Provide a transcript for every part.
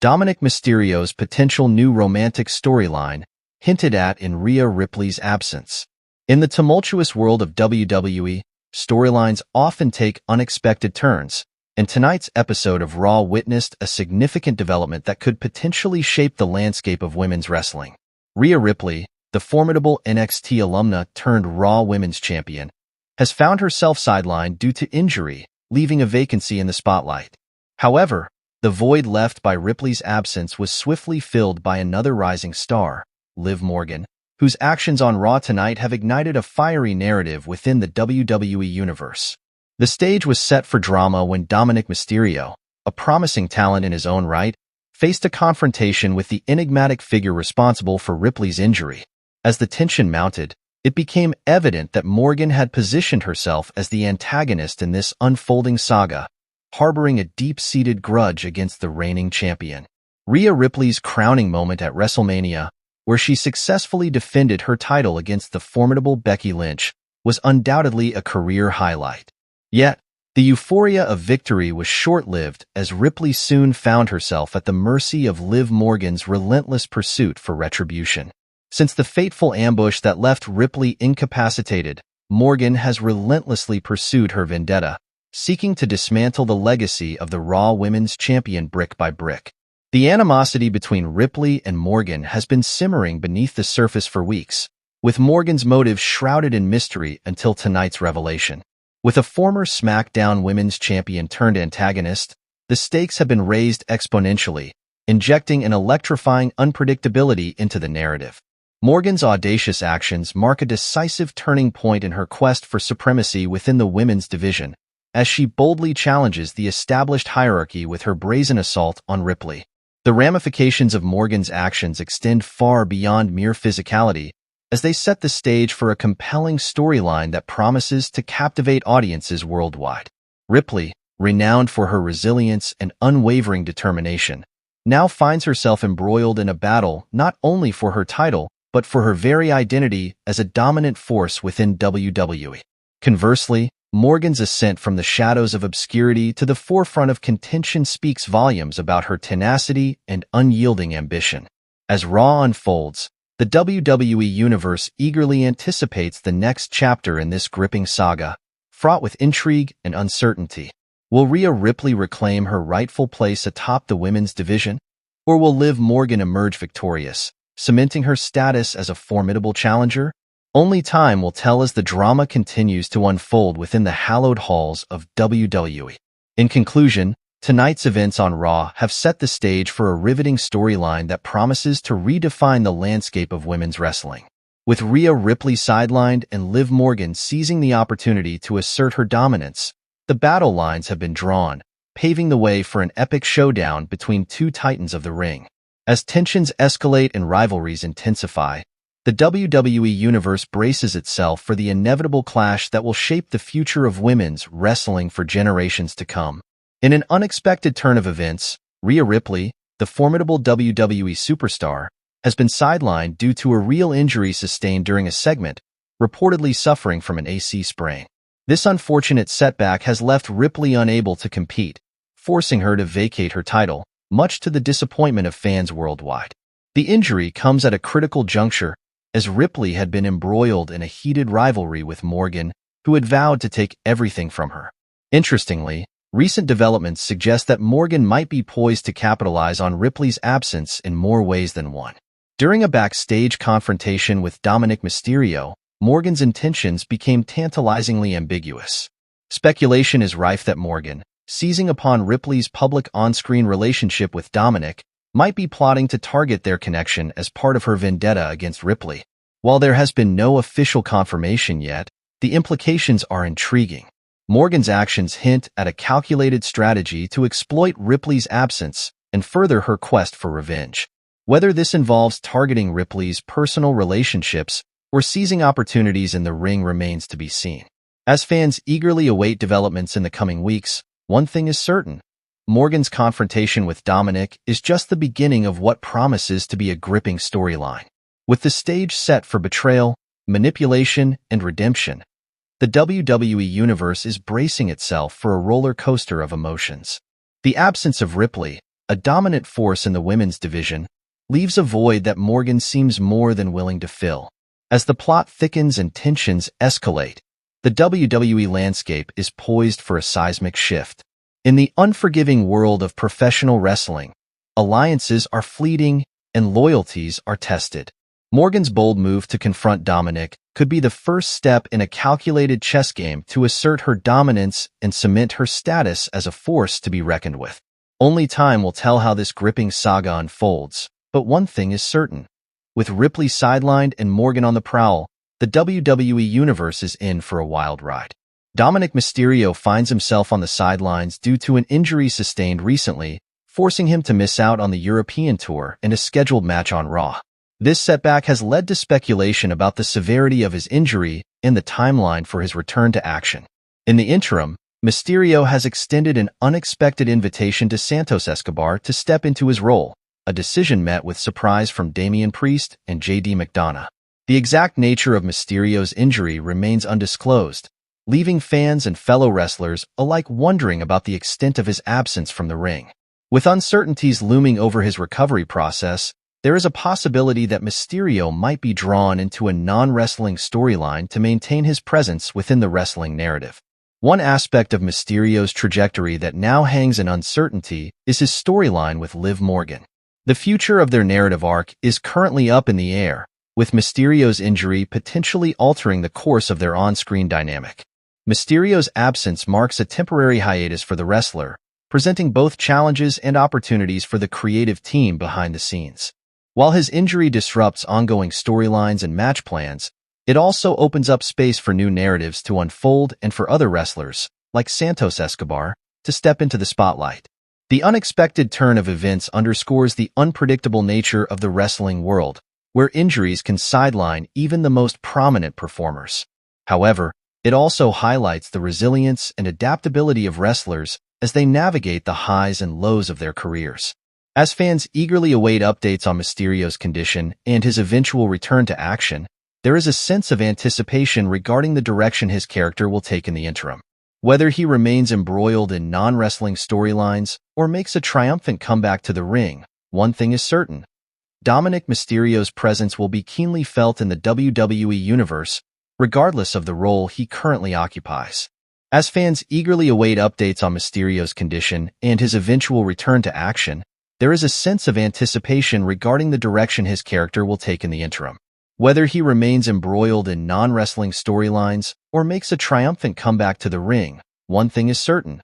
Dominik Mysterio's potential new romantic storyline hinted at in Rhea Ripley's absence. In the tumultuous world of WWE, storylines often take unexpected turns, and tonight's episode of Raw witnessed a significant development that could potentially shape the landscape of women's wrestling. Rhea Ripley, the formidable NXT alumna turned Raw Women's Champion, has found herself sidelined due to injury, leaving a vacancy in the spotlight. However, the void left by Ripley's absence was swiftly filled by another rising star, Liv Morgan, whose actions on Raw tonight have ignited a fiery narrative within the WWE universe. The stage was set for drama when Dominik Mysterio, a promising talent in his own right, faced a confrontation with the enigmatic figure responsible for Ripley's injury. As the tension mounted, it became evident that Morgan had positioned herself as the antagonist in this unfolding saga, harboring a deep-seated grudge against the reigning champion. Rhea Ripley's crowning moment at WrestleMania, where she successfully defended her title against the formidable Becky Lynch, was undoubtedly a career highlight. Yet, the euphoria of victory was short-lived as Ripley soon found herself at the mercy of Liv Morgan's relentless pursuit for retribution. Since the fateful ambush that left Ripley incapacitated, Morgan has relentlessly pursued her vendetta, seeking to dismantle the legacy of the Raw Women's Champion brick by brick. The animosity between Ripley and Morgan has been simmering beneath the surface for weeks, with Morgan's motives shrouded in mystery until tonight's revelation. With a former SmackDown Women's Champion turned antagonist, the stakes have been raised exponentially, injecting an electrifying unpredictability into the narrative. Morgan's audacious actions mark a decisive turning point in her quest for supremacy within the women's division, as she boldly challenges the established hierarchy with her brazen assault on Ripley. The ramifications of Morgan's actions extend far beyond mere physicality, as they set the stage for a compelling storyline that promises to captivate audiences worldwide. Ripley, renowned for her resilience and unwavering determination, now finds herself embroiled in a battle not only for her title, but for her very identity as a dominant force within WWE. Conversely, Morgan's ascent from the shadows of obscurity to the forefront of contention speaks volumes about her tenacity and unyielding ambition. As Raw unfolds, the WWE Universe eagerly anticipates the next chapter in this gripping saga, fraught with intrigue and uncertainty. Will Rhea Ripley reclaim her rightful place atop the women's division? Or will Liv Morgan emerge victorious, cementing her status as a formidable challenger? Only time will tell as the drama continues to unfold within the hallowed halls of WWE. In conclusion, tonight's events on Raw have set the stage for a riveting storyline that promises to redefine the landscape of women's wrestling. With Rhea Ripley sidelined and Liv Morgan seizing the opportunity to assert her dominance, the battle lines have been drawn, paving the way for an epic showdown between two titans of the ring. As tensions escalate and rivalries intensify, the WWE Universe braces itself for the inevitable clash that will shape the future of women's wrestling for generations to come. In an unexpected turn of events, Rhea Ripley, the formidable WWE superstar, has been sidelined due to a real injury sustained during a segment, reportedly suffering from an AC sprain. This unfortunate setback has left Ripley unable to compete, forcing her to vacate her title, much to the disappointment of fans worldwide. The injury comes at a critical juncture, as Ripley had been embroiled in a heated rivalry with Morgan, who had vowed to take everything from her. Interestingly, recent developments suggest that Morgan might be poised to capitalize on Ripley's absence in more ways than one. During a backstage confrontation with Dominik Mysterio, Morgan's intentions became tantalizingly ambiguous. Speculation is rife that Morgan, seizing upon Ripley's public on-screen relationship with Dominik, might be plotting to target their connection as part of her vendetta against Ripley. While there has been no official confirmation yet, the implications are intriguing. Morgan's actions hint at a calculated strategy to exploit Ripley's absence and further her quest for revenge. Whether this involves targeting Ripley's personal relationships or seizing opportunities in the ring remains to be seen. As fans eagerly await developments in the coming weeks, one thing is certain: Morgan's confrontation with Dominik is just the beginning of what promises to be a gripping storyline. With the stage set for betrayal, manipulation, and redemption, the WWE Universe is bracing itself for a roller coaster of emotions. The absence of Ripley, a dominant force in the women's division, leaves a void that Morgan seems more than willing to fill. As the plot thickens and tensions escalate, the WWE landscape is poised for a seismic shift. In the unforgiving world of professional wrestling, alliances are fleeting and loyalties are tested. Morgan's bold move to confront Dominik could be the first step in a calculated chess game to assert her dominance and cement her status as a force to be reckoned with. Only time will tell how this gripping saga unfolds, but one thing is certain. With Ripley sidelined and Morgan on the prowl, the WWE Universe is in for a wild ride. Dominik Mysterio finds himself on the sidelines due to an injury sustained recently, forcing him to miss out on the European tour and a scheduled match on Raw. This setback has led to speculation about the severity of his injury and the timeline for his return to action. In the interim, Mysterio has extended an unexpected invitation to Santos Escobar to step into his role, a decision met with surprise from Damian Priest and JD McDonough. The exact nature of Mysterio's injury remains undisclosed, leaving fans and fellow wrestlers alike wondering about the extent of his absence from the ring. With uncertainties looming over his recovery process, there is a possibility that Mysterio might be drawn into a non-wrestling storyline to maintain his presence within the wrestling narrative. One aspect of Mysterio's trajectory that now hangs in uncertainty is his storyline with Liv Morgan. The future of their narrative arc is currently up in the air, with Mysterio's injury potentially altering the course of their on-screen dynamic. Mysterio's absence marks a temporary hiatus for the wrestler, presenting both challenges and opportunities for the creative team behind the scenes. While his injury disrupts ongoing storylines and match plans, it also opens up space for new narratives to unfold and for other wrestlers, like Santos Escobar, to step into the spotlight. The unexpected turn of events underscores the unpredictable nature of the wrestling world, where injuries can sideline even the most prominent performers. However, it also highlights the resilience and adaptability of wrestlers as they navigate the highs and lows of their careers. As fans eagerly await updates on Mysterio's condition and his eventual return to action, there is a sense of anticipation regarding the direction his character will take in the interim. Whether he remains embroiled in non-wrestling storylines or makes a triumphant comeback to the ring, one thing is certain. Dominik Mysterio's presence will be keenly felt in the WWE Universe, regardless of the role he currently occupies. As fans eagerly await updates on Mysterio's condition and his eventual return to action, there is a sense of anticipation regarding the direction his character will take in the interim. Whether he remains embroiled in non-wrestling storylines or makes a triumphant comeback to the ring, one thing is certain.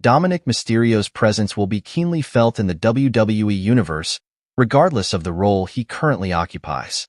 Dominik Mysterio's presence will be keenly felt in the WWE Universe, regardless of the role he currently occupies.